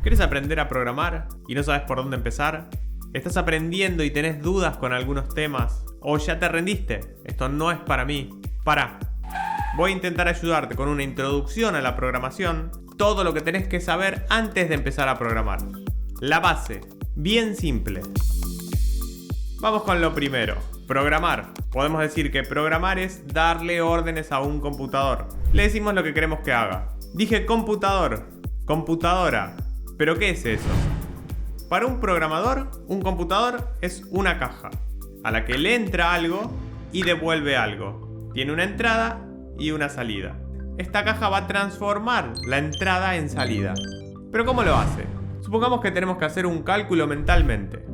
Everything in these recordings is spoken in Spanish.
¿Querés aprender a programar y no sabes por dónde empezar? ¿Estás aprendiendo y tenés dudas con algunos temas? ¿O ya te rendiste? Esto no es para mí. Pará. Voy a intentar ayudarte con una introducción a la programación, todo lo que tenés que saber antes de empezar a programar. La base, bien simple. Vamos con lo primero, programar. Podemos decir que programar es darle órdenes a un computador. Le decimos lo que queremos que haga. Dije computador, computadora. ¿Pero qué es eso? Para un programador, un computador es una caja a la que le entra algo y devuelve algo. Tiene una entrada y una salida. Esta caja va a transformar la entrada en salida. ¿Pero cómo lo hace? Supongamos que tenemos que hacer un cálculo mentalmente.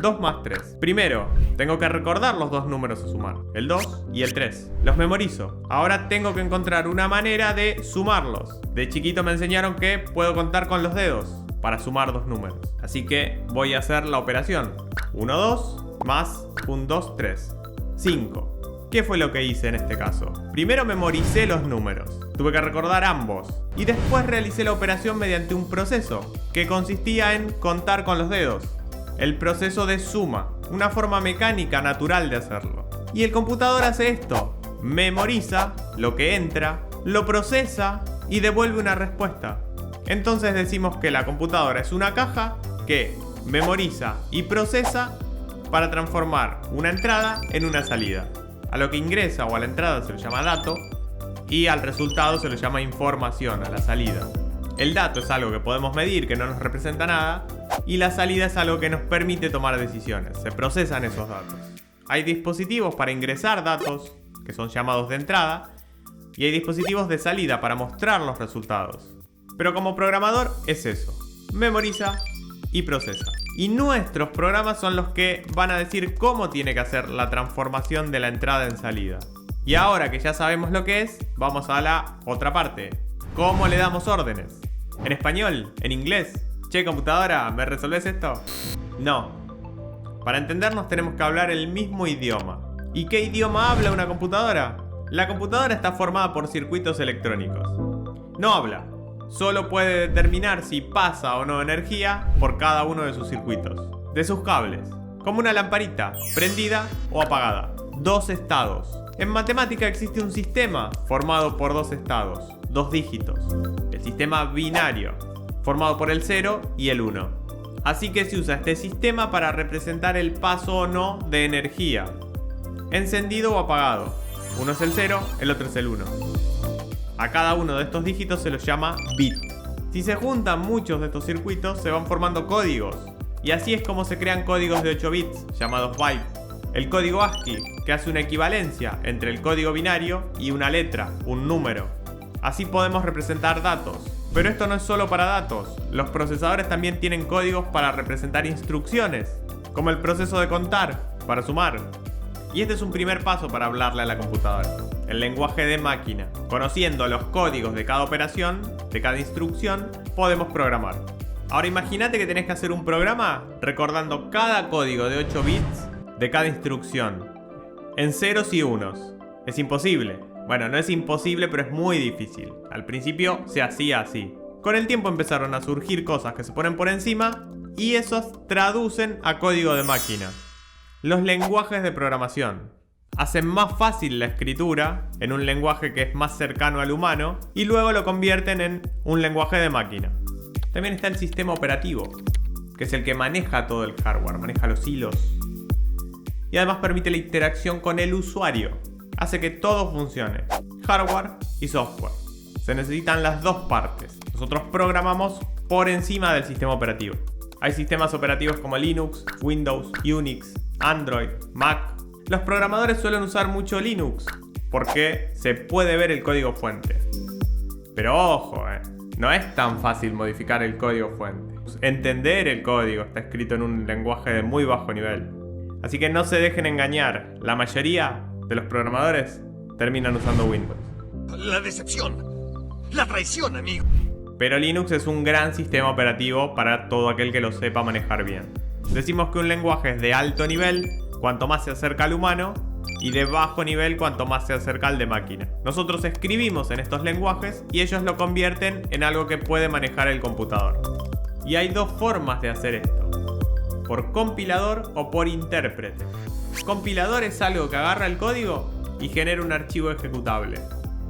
2 más 3. Primero, tengo que recordar los dos números a sumar, el 2 y el 3. Los memorizo. Ahora tengo que encontrar una manera de sumarlos. De chiquito me enseñaron que puedo contar con los dedos para sumar dos números. Así que voy a hacer la operación. 1, 2 más 1, 2, 3. 5. ¿Qué fue lo que hice en este caso? Primero memoricé los números. Tuve que recordar ambos. Y después realicé la operación mediante un proceso que consistía en contar con los dedos. El proceso de suma, una forma mecánica natural de hacerlo. Y el computador hace esto: memoriza lo que entra, lo procesa y devuelve una respuesta. Entonces decimos que la computadora es una caja que memoriza y procesa para transformar una entrada en una salida. A lo que ingresa o a la entrada se le llama dato y al resultado se le llama información, a la salida. El dato es algo que podemos medir, que no nos representa nada, y la salida es algo que nos permite tomar decisiones. Se procesan esos datos. Hay dispositivos para ingresar datos, que son llamados de entrada, y hay dispositivos de salida para mostrar los resultados. Pero como programador es eso: memoriza y procesa. Y nuestros programas son los que van a decir cómo tiene que hacer la transformación de la entrada en salida. Y ahora que ya sabemos lo que es, vamos a la otra parte. ¿Cómo le damos órdenes? ¿En español? ¿En inglés? Che, computadora, ¿me resolvés esto? No. Para entendernos tenemos que hablar el mismo idioma. ¿Y qué idioma habla una computadora? La computadora está formada por circuitos electrónicos. No habla. Solo puede determinar si pasa o no energía por cada uno de sus circuitos, de sus cables, como una lamparita, prendida o apagada. Dos estados. En matemática existe un sistema formado por dos estados, dos dígitos. El sistema binario, formado por el 0 y el 1. Así que se usa este sistema para representar el paso o no de energía, encendido o apagado. Uno es el 0, el otro es el 1. A cada uno de estos dígitos se los llama bit. Si se juntan muchos de estos circuitos, se van formando códigos. Y así es como se crean códigos de 8 bits, llamados bytes. El código ASCII, que hace una equivalencia entre el código binario y una letra, un número. Así podemos representar datos. Pero esto no es solo para datos. Los procesadores también tienen códigos para representar instrucciones, como el proceso de contar, para sumar. Y este es un primer paso para hablarle a la computadora: el lenguaje de máquina. Conociendo los códigos de cada operación, de cada instrucción, podemos programar. Ahora imagínate que tenés que hacer un programa recordando cada código de 8 bits de cada instrucción, en ceros y unos. Es imposible. Bueno, no es imposible, pero es muy difícil. Al principio se hacía así. Con el tiempo empezaron a surgir cosas que se ponen por encima y esos traducen a código de máquina. Los lenguajes de programación hacen más fácil la escritura en un lenguaje que es más cercano al humano y luego lo convierten en un lenguaje de máquina. También está el sistema operativo, que es el que maneja todo el hardware, maneja los hilos. Y además permite la interacción con el usuario. Hace que todo funcione, hardware y software. Se necesitan las dos partes. Nosotros programamos por encima del sistema operativo. Hay sistemas operativos como Linux, Windows, Unix, Android, Mac. Los programadores suelen usar mucho Linux porque se puede ver el código fuente. Pero ojo, no es tan fácil modificar el código fuente. Entender el código está escrito en un lenguaje de muy bajo nivel. Así que no se dejen engañar. La mayoría de los programadores terminan usando Windows. La decepción, la traición, amigo. Pero Linux es un gran sistema operativo para todo aquel que lo sepa manejar bien. Decimos que un lenguaje es de alto nivel cuanto más se acerca al humano y de bajo nivel cuanto más se acerca al de máquina. Nosotros escribimos en estos lenguajes y ellos lo convierten en algo que puede manejar el computador. Y hay dos formas de hacer esto: por compilador o por intérprete. Compilador es algo que agarra el código y genera un archivo ejecutable.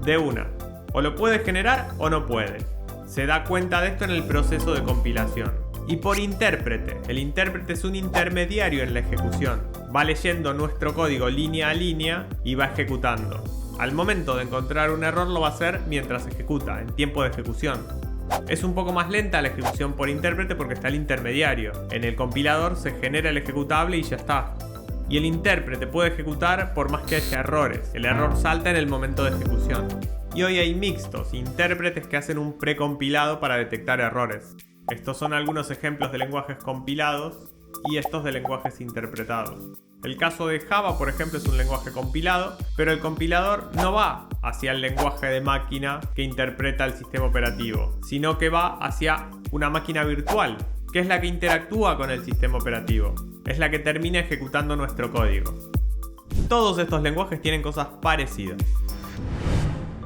De una. O lo puede generar o no puede. Se da cuenta de esto en el proceso de compilación. Y por intérprete. El intérprete es un intermediario en la ejecución. Va leyendo nuestro código línea a línea y va ejecutando. Al momento de encontrar un error lo va a hacer mientras ejecuta, en tiempo de ejecución. Es un poco más lenta la ejecución por intérprete porque está el intermediario. En el compilador se genera el ejecutable y ya está. Y el intérprete puede ejecutar por más que haya errores. El error salta en el momento de ejecución. Y hoy hay mixtos, intérpretes que hacen un precompilado para detectar errores. Estos son algunos ejemplos de lenguajes compilados y estos de lenguajes interpretados. El caso de Java, por ejemplo, es un lenguaje compilado, pero el compilador no va hacia el lenguaje de máquina que interpreta el sistema operativo, sino que va hacia una máquina virtual, que es la que interactúa con el sistema operativo. Es la que termina ejecutando nuestro código. Todos estos lenguajes tienen cosas parecidas.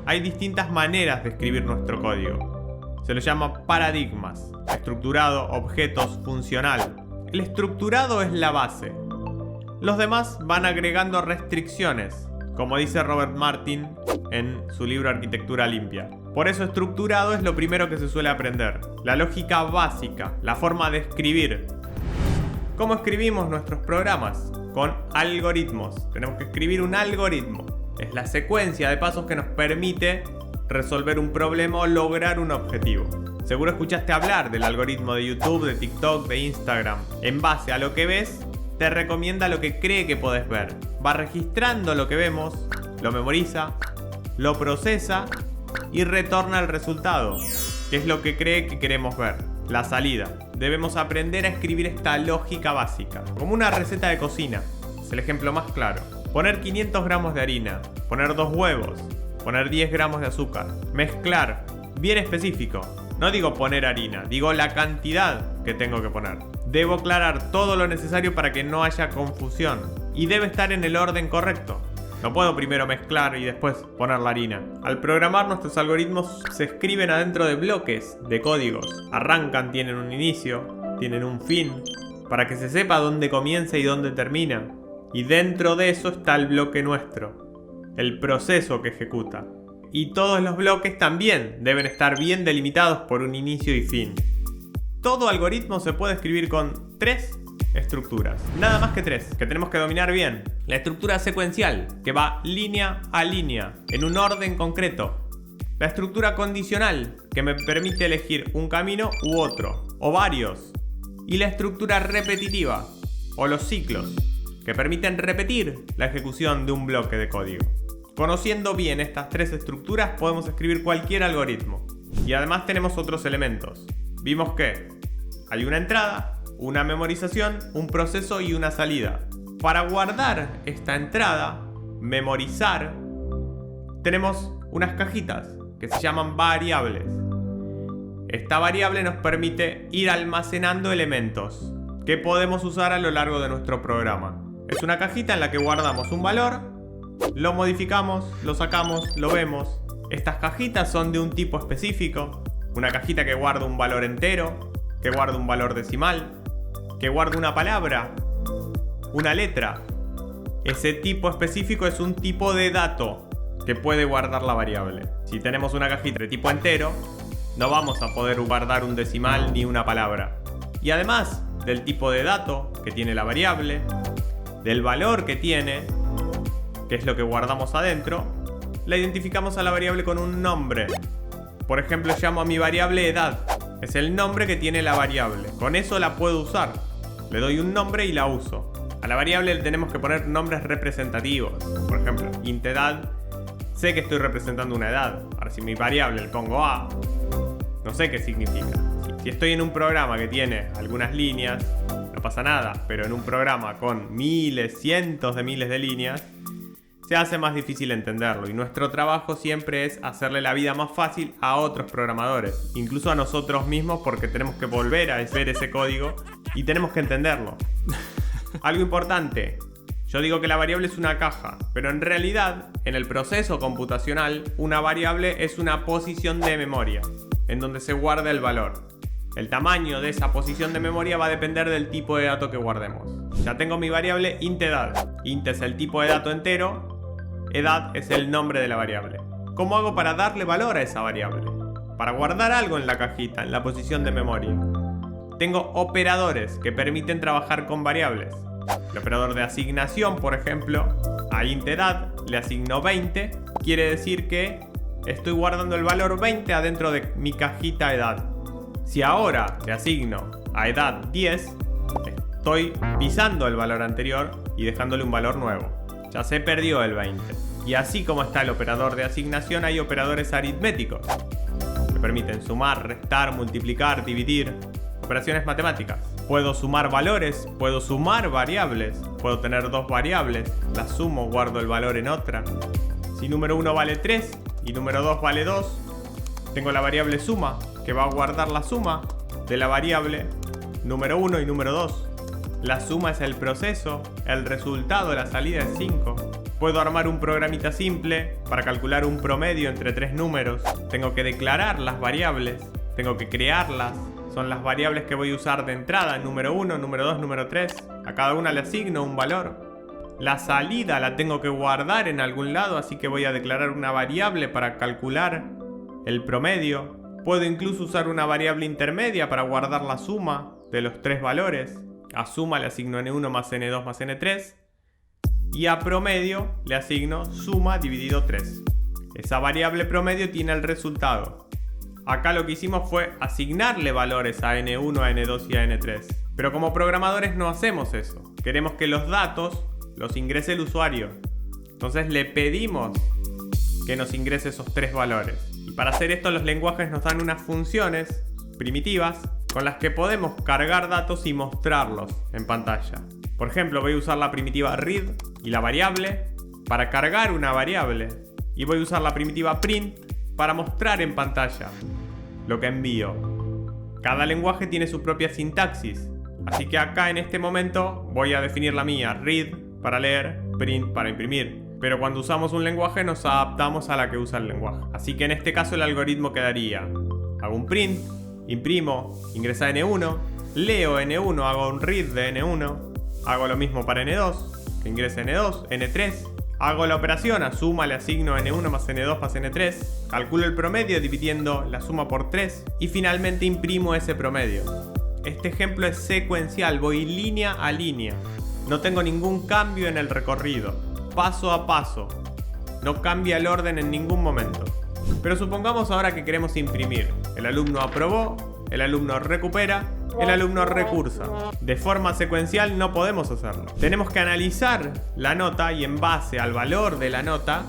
Hay distintas maneras de escribir nuestro código. Se los llama paradigmas: estructurado, objetos, funcional. El estructurado es la base. Los demás van agregando restricciones, como dice Robert Martin en su libro Arquitectura Limpia. Por eso estructurado es lo primero que se suele aprender. La lógica básica, la forma de escribir. ¿Cómo escribimos nuestros programas? Con algoritmos. Tenemos que escribir un algoritmo. Es la secuencia de pasos que nos permite resolver un problema o lograr un objetivo. Seguro escuchaste hablar del algoritmo de YouTube, de TikTok, de Instagram. En base a lo que ves, te recomienda lo que cree que podés ver. Va registrando lo que vemos, lo memoriza, lo procesa y retorna el resultado, que es lo que cree que queremos ver, la salida. Debemos aprender a escribir esta lógica básica, como una receta de cocina. Es el ejemplo más claro. Poner 500 gramos de harina, poner 2 huevos, poner 10 gramos de azúcar, mezclar, bien específico. No digo poner harina, digo la cantidad que tengo que poner. Debo aclarar todo lo necesario para que no haya confusión. Y debe estar en el orden correcto. No puedo primero mezclar y después poner la harina. Al programar, nuestros algoritmos se escriben adentro de bloques de códigos. Arrancan, tienen un inicio, tienen un fin, para que se sepa dónde comienza y dónde termina. Y dentro de eso está el bloque nuestro, el proceso que ejecuta. Y todos los bloques también deben estar bien delimitados por un inicio y fin. Todo algoritmo se puede escribir con 3 estructuras. Nada más que 3, que tenemos que dominar bien. La estructura secuencial, que va línea a línea, en un orden concreto. La estructura condicional, que me permite elegir un camino u otro, o varios. Y la estructura repetitiva, o los ciclos, que permiten repetir la ejecución de un bloque de código. Conociendo bien estas 3 estructuras podemos escribir cualquier algoritmo. Y además tenemos otros elementos. Vimos que hay una entrada, una memorización, un proceso y una salida. Para guardar esta entrada, memorizar, tenemos unas cajitas que se llaman variables. Esta variable nos permite ir almacenando elementos que podemos usar a lo largo de nuestro programa. Es una cajita en la que guardamos un valor, lo modificamos, lo sacamos, lo vemos. Estas cajitas son de un tipo específico. Una cajita que guarda un valor entero, que guarda un valor decimal, que guarda una palabra, una letra. Ese tipo específico es un tipo de dato que puede guardar la variable. Si tenemos una cajita de tipo entero, no vamos a poder guardar un decimal ni una palabra. Y además del tipo de dato que tiene la variable, del valor que tiene, que es lo que guardamos adentro, la identificamos a la variable con un nombre. Por ejemplo, llamo a mi variable edad. Es el nombre que tiene la variable. Con eso la puedo usar. Le doy un nombre y la uso. A la variable le tenemos que poner nombres representativos. Por ejemplo, int edad. Sé que estoy representando una edad. Ahora, si mi variable le pongo A, no sé qué significa. Si estoy en un programa que tiene algunas líneas, no pasa nada. Pero en un programa con miles, cientos de miles de líneas, se hace más difícil entenderlo, y nuestro trabajo siempre es hacerle la vida más fácil a otros programadores, incluso a nosotros mismos, porque tenemos que volver a ver ese código y tenemos que entenderlo. Algo importante, yo digo que la variable es una caja, pero en realidad, en el proceso computacional, una variable es una posición de memoria, en donde se guarda el valor. El tamaño de esa posición de memoria va a depender del tipo de dato que guardemos. Ya tengo mi variable int.edad. Int es el tipo de dato entero, edad es el nombre de la variable. ¿Cómo hago para darle valor a esa variable? Para guardar algo en la cajita, en la posición de memoria. Tengo operadores que permiten trabajar con variables. El operador de asignación, por ejemplo, a int.edad le asigno 20. Quiere decir que estoy guardando el valor 20 adentro de mi cajita edad. Si ahora le asigno a edad 10, estoy pisando el valor anterior y dejándole un valor nuevo. Ya se perdió el 20. Y así como está el operador de asignación, hay operadores aritméticos que permiten sumar, restar, multiplicar, dividir. Operaciones matemáticas. Puedo sumar valores, puedo sumar variables, puedo tener dos variables, las sumo, guardo el valor en otra. Si número 1 vale 3 y número 2 vale 2, tengo la variable suma, que va a guardar la suma de la variable número 1 y número 2. La suma es el proceso, el resultado, la salida es 5. Puedo armar un programita simple para calcular un promedio entre tres números. Tengo que declarar las variables, tengo que crearlas. Son las variables que voy a usar de entrada, número 1, número 2, número 3. A cada una le asigno un valor. La salida la tengo que guardar en algún lado, así que voy a declarar una variable para calcular el promedio. Puedo incluso usar una variable intermedia para guardar la suma de los tres valores. A suma le asigno n1 más n2 más n3. Y a promedio le asigno suma dividido 3. Esa variable promedio tiene el resultado. Acá lo que hicimos fue asignarle valores a n1, a n2 y a n3. Pero como programadores no hacemos eso. Queremos que los datos los ingrese el usuario. Entonces le pedimos que nos ingrese esos tres valores. Y para hacer esto los lenguajes nos dan unas funciones primitivas con las que podemos cargar datos y mostrarlos en pantalla. Por ejemplo, voy a usar la primitiva read y la variable para cargar una variable. Y voy a usar la primitiva print para mostrar en pantalla lo que envío. Cada lenguaje tiene su propia sintaxis, así que acá en este momento voy a definir la mía: read para leer, print para imprimir. Pero cuando usamos un lenguaje nos adaptamos a la que usa el lenguaje. Así que en este caso el algoritmo quedaría: hago un print, imprimo, ingresa n1, leo n1, hago un read de n1, hago lo mismo para n2, que ingrese n2, n3. Hago la operación, a suma le asigno n1 más n2 más n3, calculo el promedio dividiendo la suma por 3 y finalmente imprimo ese promedio. Este ejemplo es secuencial, voy línea a línea. No tengo ningún cambio en el recorrido, paso a paso. No cambia el orden en ningún momento. Pero supongamos ahora que queremos imprimir. El alumno aprobó, el alumno recupera, el alumno recursa. De forma secuencial no podemos hacerlo. Tenemos que analizar la nota y en base al valor de la nota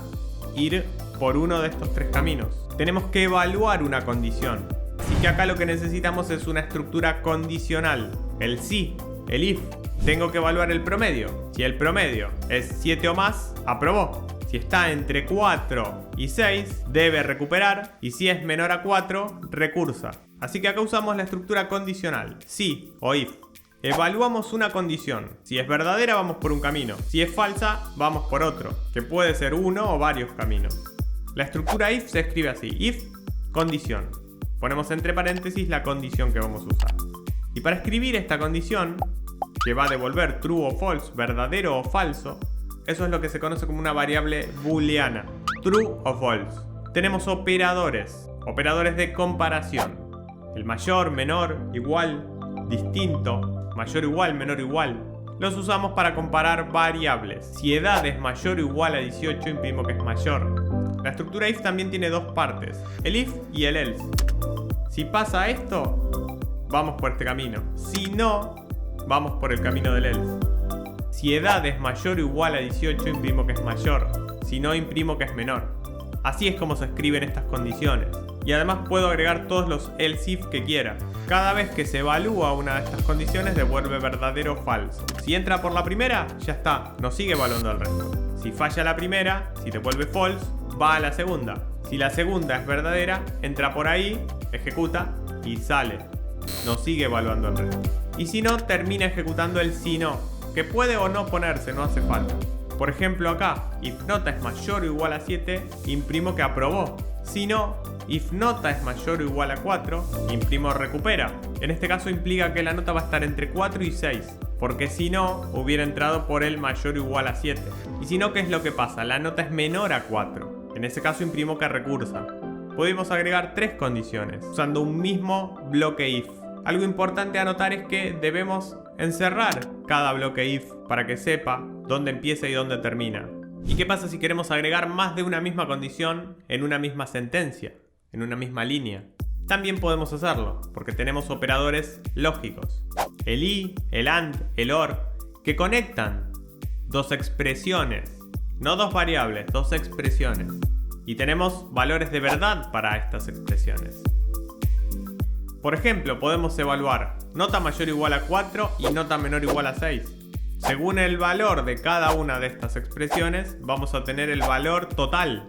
ir por uno de estos tres caminos. Tenemos que evaluar una condición. Así que acá lo que necesitamos es una estructura condicional. El si, el if. Tengo que evaluar el promedio. Si el promedio es 7 o más, aprobó. Si está entre 4 y 6, debe recuperar. Y si es menor a 4, recursa. Así que acá usamos la estructura condicional, si o if. Evaluamos una condición. Si es verdadera, vamos por un camino. Si es falsa, vamos por otro, que puede ser uno o varios caminos. La estructura if se escribe así: if, condición. Ponemos entre paréntesis la condición que vamos a usar. Y para escribir esta condición, que va a devolver true o false, verdadero o falso, eso es lo que se conoce como una variable booleana, true o false. Tenemos operadores de comparación. El mayor, menor, igual, distinto, mayor igual, menor igual. Los usamos para comparar variables. Si edad es mayor o igual a 18, imprimo que es mayor. La estructura if también tiene dos partes, el if y el else. Si pasa esto, vamos por este camino. Si no, vamos por el camino del else. Si edad es mayor o igual a 18, imprimo que es mayor. Si no, imprimo que es menor. Así es como se escriben estas condiciones. Y además puedo agregar todos los else if que quiera. Cada vez que se evalúa una de estas condiciones devuelve verdadero o falso. Si entra por la primera, ya está, no sigue evaluando el resto. Si falla la primera, si devuelve false, va a la segunda. Si la segunda es verdadera, entra por ahí, ejecuta y sale. No sigue evaluando el resto. Y si no, termina ejecutando el si no, que puede o no ponerse, no hace falta. Por ejemplo acá, if nota es mayor o igual a 7, imprimo que aprobó. Si no, if nota es mayor o igual a 4, imprimo recupera. En este caso implica que la nota va a estar entre 4 y 6, porque si no, hubiera entrado por el mayor o igual a 7. Y si no, ¿qué es lo que pasa? La nota es menor a 4. En ese caso imprimo que recursa. Podemos agregar 3 condiciones, usando un mismo bloque if. Algo importante a notar es que debemos encerrar cada bloque if para que sepa dónde empieza y dónde termina. ¿Y qué pasa si queremos agregar más de una misma condición en una misma sentencia, en una misma línea? También podemos hacerlo, porque tenemos operadores lógicos. El y, el and, el or, que conectan dos expresiones, no dos variables, dos expresiones. Y tenemos valores de verdad para estas expresiones. Por ejemplo, podemos evaluar nota mayor o igual a 4 y nota menor o igual a 6. Según el valor de cada una de estas expresiones, vamos a tener el valor total.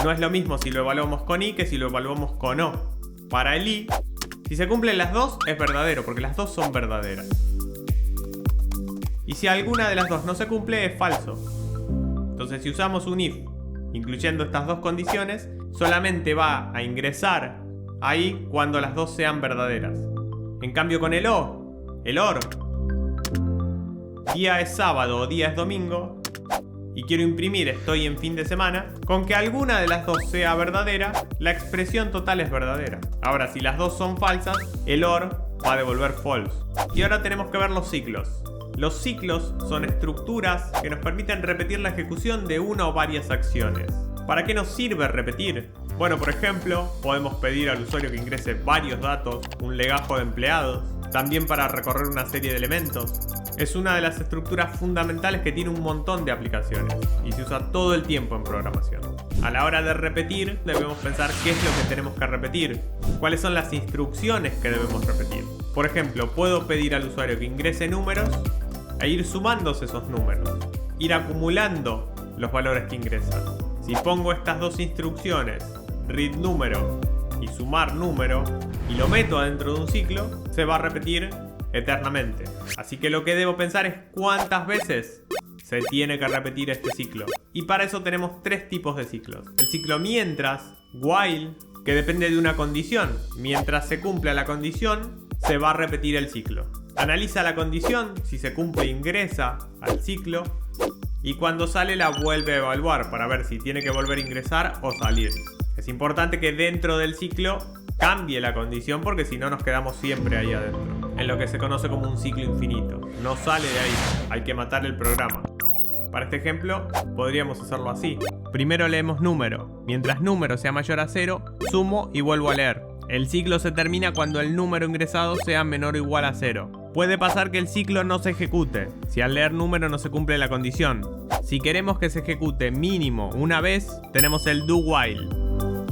No es lo mismo si lo evaluamos con i que si lo evaluamos con o. Para el i, si se cumplen las dos, es verdadero, porque las dos son verdaderas. Y si alguna de las dos no se cumple, es falso. Entonces, si usamos un if, incluyendo estas dos condiciones, solamente va a ingresar ahí cuando las dos sean verdaderas. En cambio con el or, día es sábado o día es domingo y quiero imprimir estoy en fin de semana, con que alguna de las dos sea verdadera, la expresión total es verdadera. Ahora, si las dos son falsas, el or va a devolver false. Y ahora tenemos que ver los ciclos. Los ciclos son estructuras que nos permiten repetir la ejecución de una o varias acciones. ¿Para qué nos sirve repetir? Bueno, por ejemplo, podemos pedir al usuario que ingrese varios datos, un legajo de empleados, también para recorrer una serie de elementos. Es una de las estructuras fundamentales que tiene un montón de aplicaciones y se usa todo el tiempo en programación. A la hora de repetir, debemos pensar qué es lo que tenemos que repetir, cuáles son las instrucciones que debemos repetir. Por ejemplo, puedo pedir al usuario que ingrese números e ir sumándose esos números, ir acumulando los valores que ingresan. Si pongo estas dos instrucciones, read número y sumar número, y lo meto adentro de un ciclo, se va a repetir eternamente. Así que lo que debo pensar es cuántas veces se tiene que repetir este ciclo. Y para eso tenemos 3 tipos de ciclos. El ciclo mientras, while, que depende de una condición. Mientras se cumpla la condición, se va a repetir el ciclo. Analiza la condición, si se cumple ingresa al ciclo. Y cuando sale la vuelve a evaluar para ver si tiene que volver a ingresar o salir. Es importante que dentro del ciclo cambie la condición porque si no nos quedamos siempre ahí adentro. En lo que se conoce como un ciclo infinito. No sale de ahí, hay que matar el programa. Para este ejemplo podríamos hacerlo así. Primero leemos número. Mientras número sea mayor a 0, sumo y vuelvo a leer. El ciclo se termina cuando el número ingresado sea menor o igual a 0. Puede pasar que el ciclo no se ejecute, si al leer número no se cumple la condición. Si queremos que se ejecute mínimo una vez, tenemos el do while.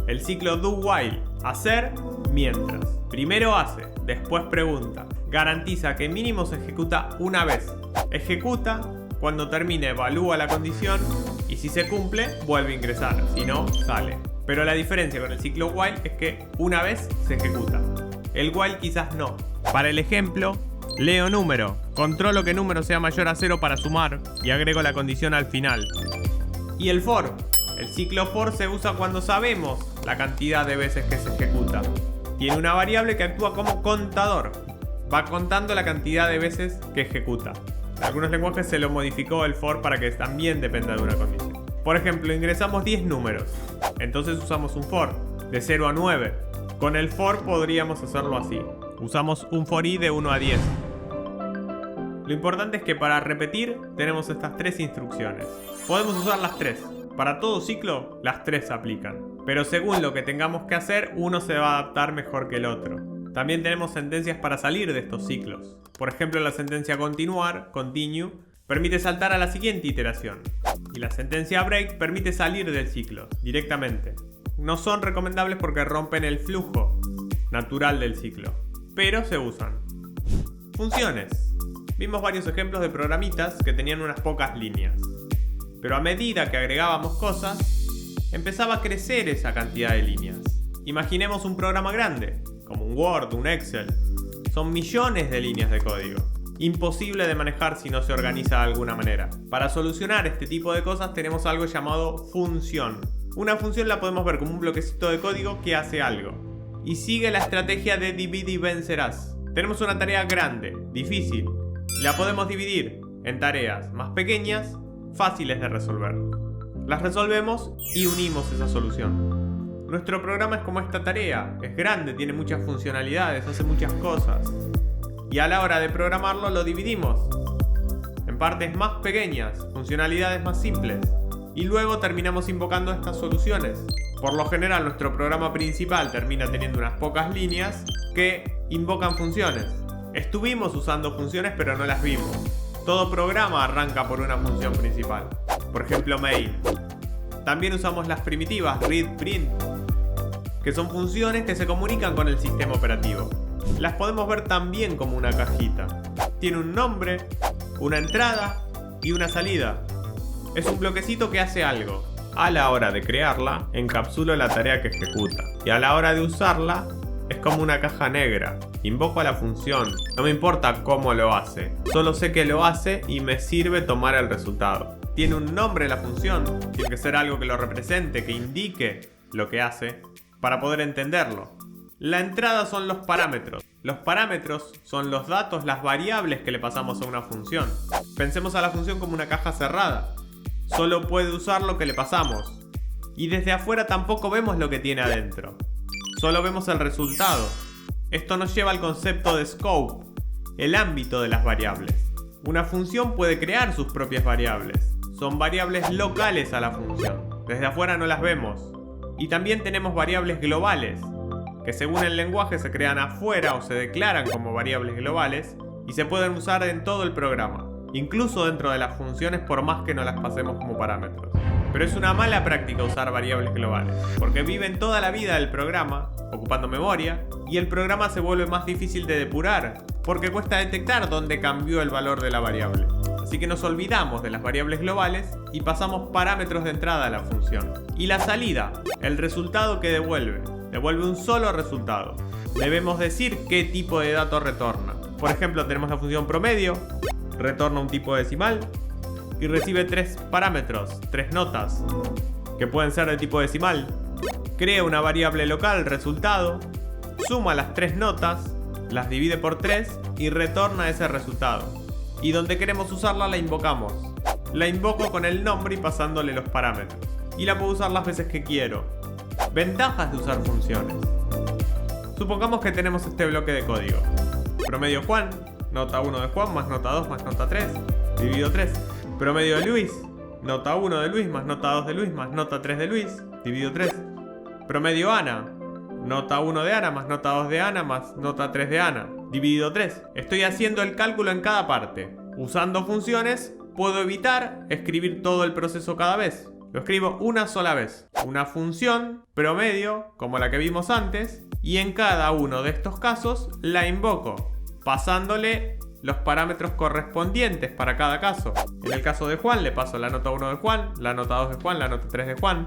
El ciclo do while, hacer mientras. Primero hace, después pregunta. Garantiza que mínimo se ejecuta una vez. Ejecuta, cuando termine evalúa la condición y si se cumple, vuelve a ingresar, si no, sale. Pero la diferencia con el ciclo while es que una vez se ejecuta. El while quizás no. Para el ejemplo, leo número, controlo que número sea mayor a 0 para sumar y agrego la condición al final. Y el for. El ciclo for se usa cuando sabemos la cantidad de veces que se ejecuta. Tiene una variable que actúa como contador. Va contando la cantidad de veces que ejecuta. En algunos lenguajes se lo modificó el for para que también dependa de una condición. Por ejemplo, ingresamos 10 números. Entonces usamos un for de 0 a 9. Con el for podríamos hacerlo así. Usamos un for i de 1 a 10. Lo importante es que para repetir tenemos estas 3 instrucciones. Podemos usar las 3. Para todo ciclo, las 3 se aplican. Pero según lo que tengamos que hacer, uno se va a adaptar mejor que el otro. También tenemos sentencias para salir de estos ciclos. Por ejemplo, la sentencia continuar, continue, permite saltar a la siguiente iteración. Y la sentencia break permite salir del ciclo, directamente. No son recomendables porque rompen el flujo natural del ciclo, pero se usan. Funciones. Vimos varios ejemplos de programitas que tenían unas pocas líneas. Pero a medida que agregábamos cosas, empezaba a crecer esa cantidad de líneas. Imaginemos un programa grande, como un Word, un Excel. Son millones de líneas de código. Imposible de manejar si no se organiza de alguna manera. Para solucionar este tipo de cosas tenemos algo llamado función. Una función la podemos ver como un bloquecito de código que hace algo. Y sigue la estrategia de divide y vencerás. Tenemos una tarea grande, difícil, y la podemos dividir en tareas más pequeñas, fáciles de resolver. Las resolvemos y unimos esa solución. Nuestro programa es como esta tarea, es grande, tiene muchas funcionalidades, hace muchas cosas. Y a la hora de programarlo lo dividimos en partes más pequeñas, funcionalidades más simples. Y luego terminamos invocando estas soluciones. Por lo general nuestro programa principal termina teniendo unas pocas líneas que invocan funciones. Estuvimos usando funciones pero no las vimos. Todo programa arranca por una función principal. Por ejemplo, main. También usamos las primitivas read, print, que son funciones que se comunican con el sistema operativo. Las podemos ver también como una cajita. Tiene un nombre, una entrada y una salida. Es un bloquecito que hace algo. A la hora de crearla, encapsulo la tarea que ejecuta. Y a la hora de usarla, es como una caja negra. Invoco a la función. No me importa cómo lo hace. Solo sé que lo hace y me sirve tomar el resultado. Tiene un nombre la función. Tiene que ser algo que lo represente, que indique lo que hace, para poder entenderlo. La entrada son los parámetros. Los parámetros son los datos, las variables que le pasamos a una función. Pensemos a la función como una caja cerrada. Solo puede usar lo que le pasamos. Y desde afuera tampoco vemos lo que tiene adentro. Solo vemos el resultado. Esto nos lleva al concepto de scope, el ámbito de las variables. Una función puede crear sus propias variables. Son variables locales a la función. Desde afuera no las vemos. Y también tenemos variables globales, que según el lenguaje se crean afuera o se declaran como variables globales y se pueden usar en todo el programa, incluso dentro de las funciones por más que no las pasemos como parámetros. Pero es una mala práctica usar variables globales, porque viven toda la vida del programa, ocupando memoria, y el programa se vuelve más difícil de depurar, porque cuesta detectar dónde cambió el valor de la variable. Así que nos olvidamos de las variables globales y pasamos parámetros de entrada a la función. Y la salida, el resultado que devuelve un solo resultado. Debemos decir qué tipo de dato retorna. Por ejemplo, tenemos la función promedio, retorna un tipo decimal y recibe 3 parámetros, 3 notas, que pueden ser de tipo decimal. Crea una variable local, resultado, suma las 3 notas, las divide por 3 y retorna ese resultado. Y donde queremos usarla la invocamos. La invoco con el nombre y pasándole los parámetros. Y la puedo usar las veces que quiero. Ventajas de usar funciones. Supongamos que tenemos este bloque de código. Promedio Juan, nota 1 de Juan más nota 2 más nota 3, dividido 3. Promedio de Luis, nota 1 de Luis más nota 2 de Luis más nota 3 de Luis, dividido 3. Promedio Ana, nota 1 de Ana más nota 2 de Ana más nota 3 de Ana, dividido 3. Estoy haciendo el cálculo en cada parte. Usando funciones, puedo evitar escribir todo el proceso cada vez. Lo escribo una sola vez. Una función promedio, como la que vimos antes, y en cada uno de estos casos la invoco, pasándole los parámetros correspondientes para cada caso. En el caso de Juan le paso la nota 1 de Juan, la nota 2 de Juan, la nota 3 de Juan.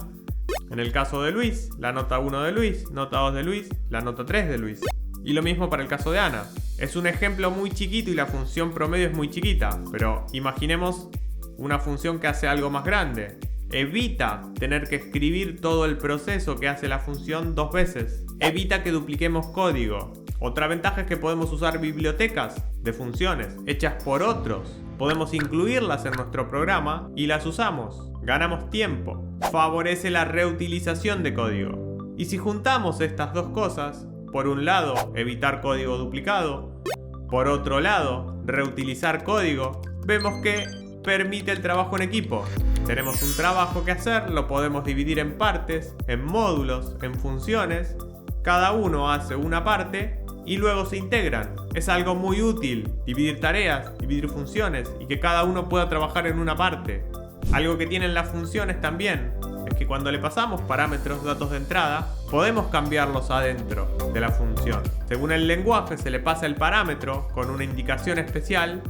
En el caso de Luis, la nota 1 de Luis, nota 2 de Luis, la nota 3 de Luis. Y lo mismo para el caso de Ana. Es un ejemplo muy chiquito y la función promedio es muy chiquita, pero imaginemos una función que hace algo más grande. Evita tener que escribir todo el proceso que hace la función 2 veces. Evita que dupliquemos código. Otra ventaja es que podemos usar bibliotecas de funciones hechas por otros. Podemos incluirlas en nuestro programa y las usamos. Ganamos tiempo. Favorece la reutilización de código. Y si juntamos estas dos cosas, por un lado, evitar código duplicado, por otro lado, reutilizar código, vemos que permite el trabajo en equipo. Tenemos un trabajo que hacer, lo podemos dividir en partes, en módulos, en funciones. Cada uno hace una parte y luego se integran. Es algo muy útil dividir tareas, dividir funciones y que cada uno pueda trabajar en una parte. Algo que tienen las funciones también es que cuando le pasamos parámetros, datos de entrada, podemos cambiarlos adentro de la función. Según el lenguaje se le pasa el parámetro con una indicación especial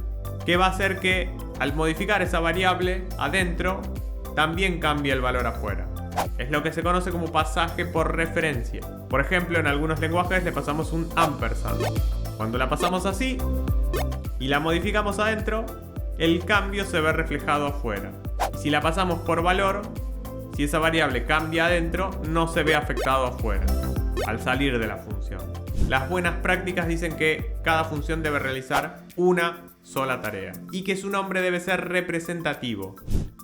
que va a hacer que al modificar esa variable adentro también cambie el valor afuera. Es lo que se conoce como pasaje por referencia. Por ejemplo, en algunos lenguajes le pasamos un ampersand. Cuando la pasamos así y la modificamos adentro, el cambio se ve reflejado afuera. Y si la pasamos por valor, si esa variable cambia adentro, no se ve afectado afuera, al salir de la función. Las buenas prácticas dicen que cada función debe realizar una sola tarea y que su nombre debe ser representativo.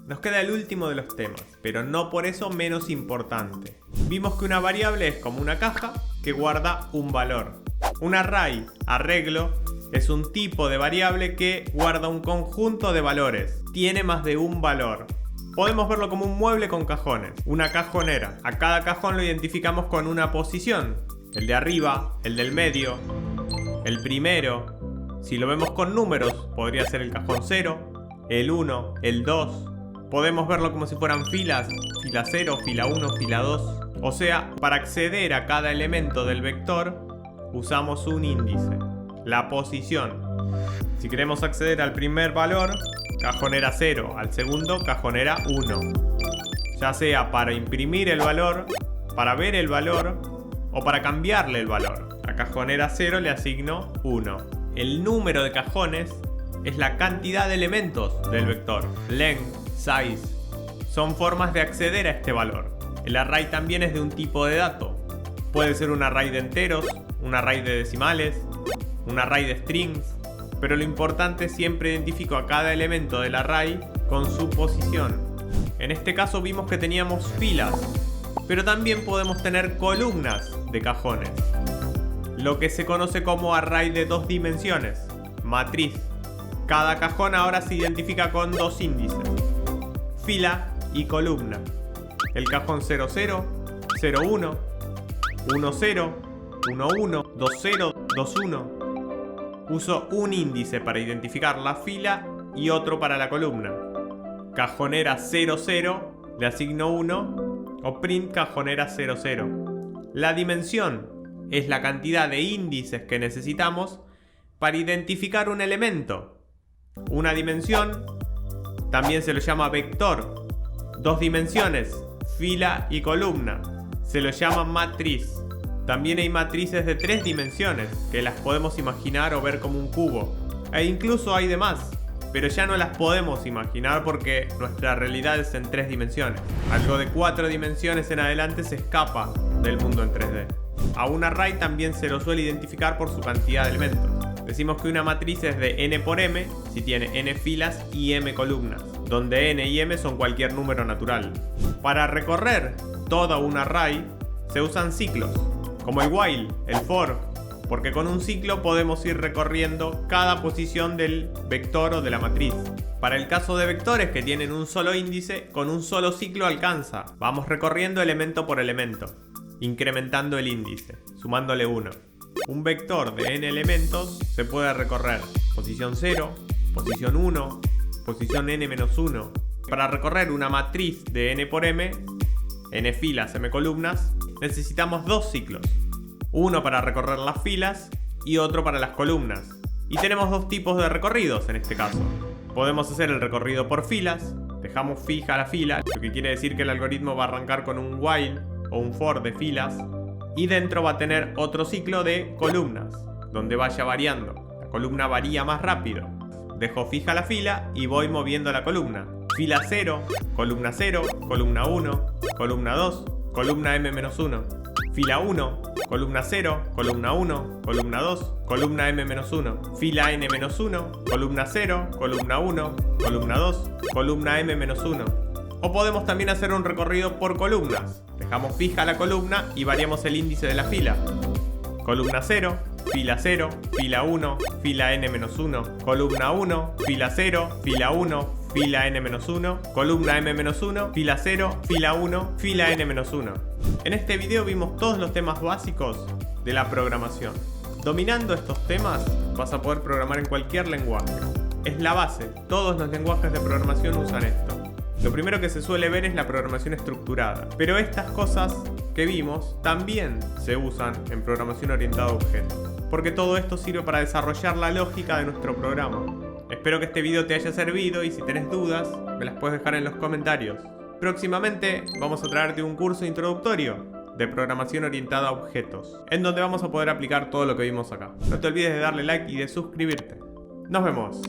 Nos queda el último de los temas, pero no por eso menos importante. Vimos que una variable es como una caja que guarda un valor. Un array, arreglo, es un tipo de variable que guarda un conjunto de valores. Tiene más de un valor. Podemos verlo como un mueble con cajones, una cajonera. A cada cajón lo identificamos con una posición. El de arriba, el del medio, el primero. Si lo vemos con números, podría ser el cajón 0, el 1, el 2. Podemos verlo como si fueran filas, fila 0, fila 1, fila 2. O sea, para acceder a cada elemento del vector, usamos un índice, la posición. Si queremos acceder al primer valor, cajonera 0, al segundo, cajonera 1. Ya sea para imprimir el valor, para ver el valor o para cambiarle el valor. A cajonera 0 le asigno 1. El número de cajones es la cantidad de elementos del vector. Length, size, son formas de acceder a este valor. El array también es de un tipo de dato. Puede ser un array de enteros, un array de decimales, un array de strings, pero lo importante es siempre identifico a cada elemento del array con su posición. En este caso vimos que teníamos filas, pero también podemos tener columnas de cajones, lo que se conoce como array de 2 dimensiones, matriz. Cada cajón ahora se identifica con 2 índices, fila y columna. El cajón 00, 01, 10, 11, 20, 21. Uso un índice para identificar la fila y otro para la columna. Cajonera 00 le asigno 1 o print cajonera 00. La dimensión es la cantidad de índices que necesitamos para identificar un elemento. Una dimensión también se lo llama vector. 2 dimensiones, fila y columna, se lo llama matriz. También hay matrices de 3 dimensiones, que las podemos imaginar o ver como un cubo. E incluso hay de más, pero ya no las podemos imaginar porque nuestra realidad es en 3 dimensiones. Algo de 4 dimensiones en adelante se escapa del mundo en 3D. A un array también se lo suele identificar por su cantidad de elementos. Decimos que una matriz es de n por m si tiene n filas y m columnas, donde n y m son cualquier número natural. Para recorrer todo un array se usan ciclos, como el while, el for, porque con un ciclo podemos ir recorriendo cada posición del vector o de la matriz. Para el caso de vectores que tienen un solo índice, con un solo ciclo alcanza. Vamos recorriendo elemento por elemento, incrementando el índice, sumándole 1. Un vector de n elementos se puede recorrer posición 0, posición 1, posición n-1. Para recorrer una matriz de n por m, n filas, m columnas, necesitamos 2 ciclos. Uno para recorrer las filas y otro para las columnas. Y tenemos 2 tipos de recorridos en este caso. Podemos hacer el recorrido por filas, dejamos fija la fila, lo que quiere decir que el algoritmo va a arrancar con un while o un for de filas, y dentro va a tener otro ciclo de columnas, donde vaya variando. La columna varía más rápido. Dejo fija la fila y voy moviendo la columna. Fila 0, columna 0, columna 1, columna 2, columna m-1. Fila 1, columna 0, columna 1, columna 2, columna m-1. Fila n-1, columna 0, columna 1, columna 2, columna m-1. O podemos también hacer un recorrido por columnas. Dejamos fija la columna y variamos el índice de la fila. Columna 0, fila 0, fila 1, fila n-1, columna 1, fila 0, fila 1, fila n-1, columna m-1, fila 0, fila 1, fila n-1. En este video vimos todos los temas básicos de la programación. Dominando estos temas vas a poder programar en cualquier lenguaje. Es la base, todos los lenguajes de programación usan esto. Lo primero que se suele ver es la programación estructurada, pero estas cosas que vimos también se usan en programación orientada a objetos, porque todo esto sirve para desarrollar la lógica de nuestro programa. Espero que este video te haya servido y si tenés dudas, me las puedes dejar en los comentarios. Próximamente vamos a traerte un curso introductorio de programación orientada a objetos, en donde vamos a poder aplicar todo lo que vimos acá. No te olvides de darle like y de suscribirte. Nos vemos.